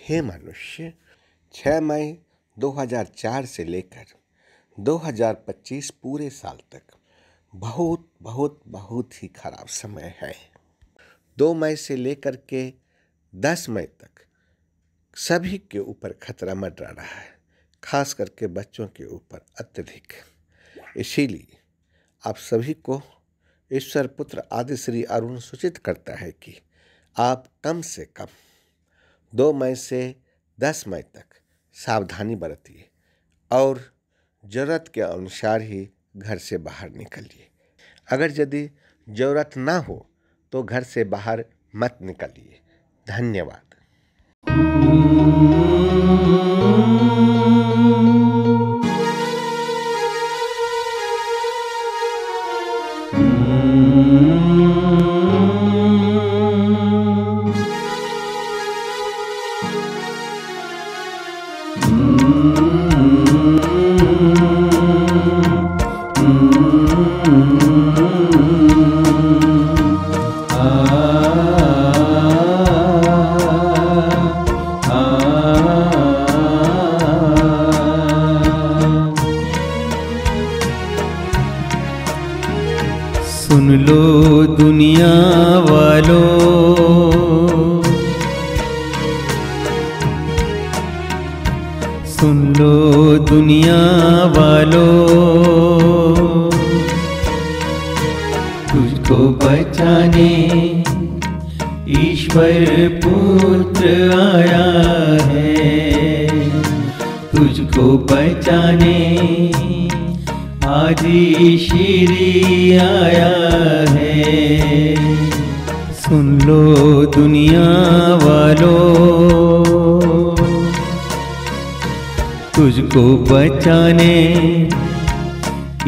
हे मनुष्य, 6 मई 2004 से लेकर 2025 पूरे साल तक बहुत बहुत बहुत ही खराब समय है। 2 मई से लेकर के 10 मई तक सभी के ऊपर खतरा मंडरा रहा है, खास करके बच्चों के ऊपर अत्यधिक। इसीलिए आप सभी को ईश्वर पुत्र आदि श्री अरुण सूचित करता है कि आप कम से कम 2 मई से 10 मई तक सावधानी बरतिए और ज़रूरत के अनुसार ही घर से बाहर निकलिए। अगर यदि ज़रूरत ना हो तो घर से बाहर मत निकलिए। धन्यवाद। सुन लो दुनिया वालों, सुन लो दुनिया वालों, तुझको बचाने ईश्वर पुत्र आया है। तुझको बचाने आदि श्री आया है। सुन लो दुनिया वालों, तुझको बचाने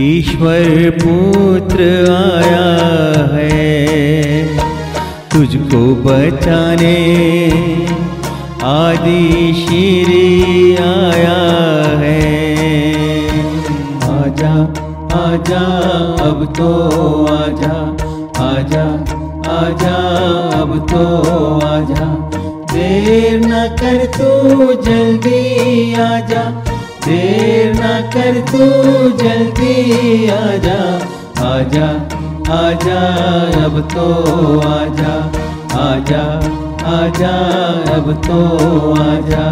ईश्वर पुत्र आया है। तुझको बचाने आदि श्री आया है। आजा आजा अब तो आजा, आजा आजा अब तो आजा। देर न कर तू जल्दी आजा, देर न कर तू जल्दी आजा। आजा आजा अब तो आजा, आजा आजा अब तो आजा।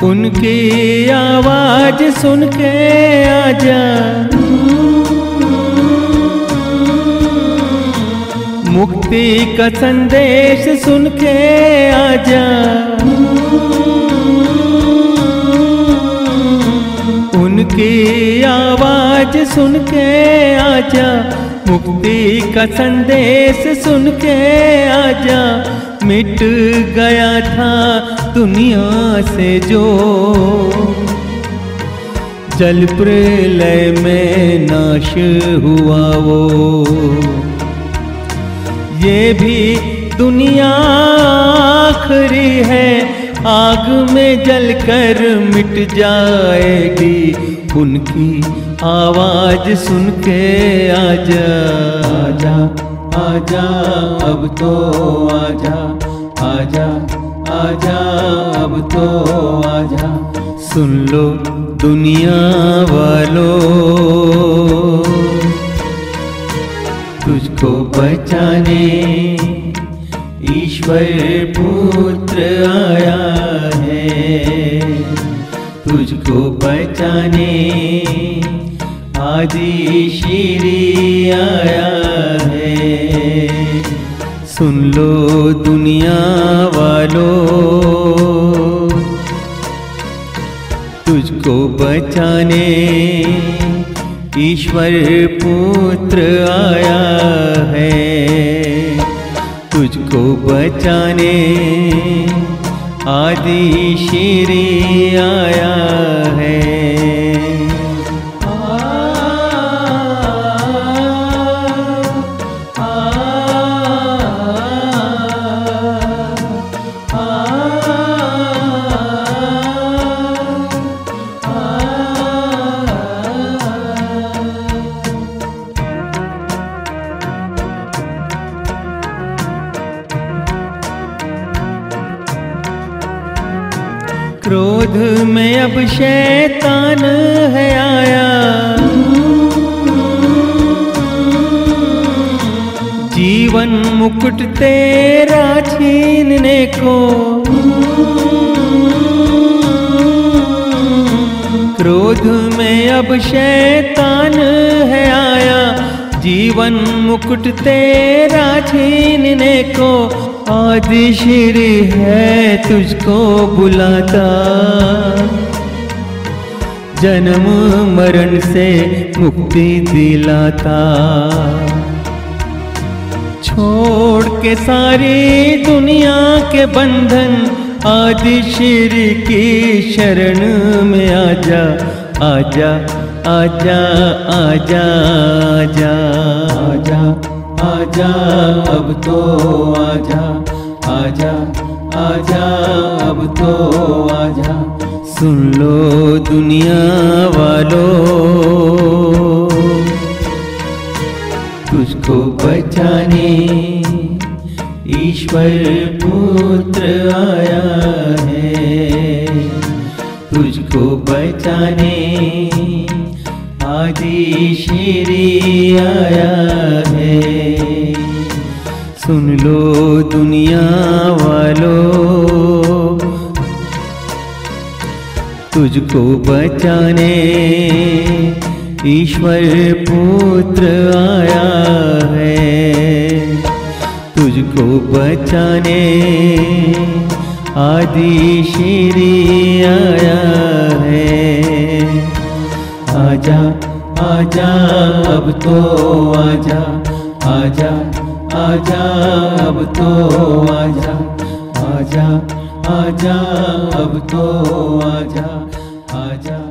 उनकी आवाज सुन के आजा, मुक्ति का संदेश सुन के आजा। उनकी आवाज सुन के आजा, मुक्ति का संदेश सुन के आजा। मिट गया था दुनिया से जो जल प्रलय में नाश हुआ वो, ये भी दुनिया आखिरी है, आग में जलकर मिट जाएगी। उनकी आवाज सुन के आजा, आजा आजा अब तो आजा, आजा आजा अब तो आजा। सुन लो दुनिया वालों, तुझको बचाने ईश्वर पुत्र आया है। तुझको बचाने आदि श्री आया है। सुन लो दुनिया वालों, तुझको बचाने ईश्वर पुत्र आया है। तुझको बचाने आदि श्री आया है। क्रोध में अब शैतान है आया, जीवन मुकुट तेरा छीनने को। क्रोध में अब शैतान है आया, जीवन मुकुट तेरा छीनने को। आदि श्री है तुझको बुलाता, जन्म मरण से मुक्ति दिलाता। छोड़ के सारी दुनिया के बंधन, आदि श्री की शरण में आजा, आजा आजा आजा आजा आजा आजा, अब तो आजा आजा आजा, अब तो आजा। सुन लो दुनिया वालों, तुझको बचाने ईश्वर पुत्र आया है। तुझको बचाने आदि श्री आया है। सुन लो दुनिया वालों, तुझको बचाने ईश्वर पुत्र आया है। तुझको बचाने आदि श्री आया है। आजा आजा, अब तो आजा आजा आजा, अब तो आजा आजा आजा, अब तो आजा आजा।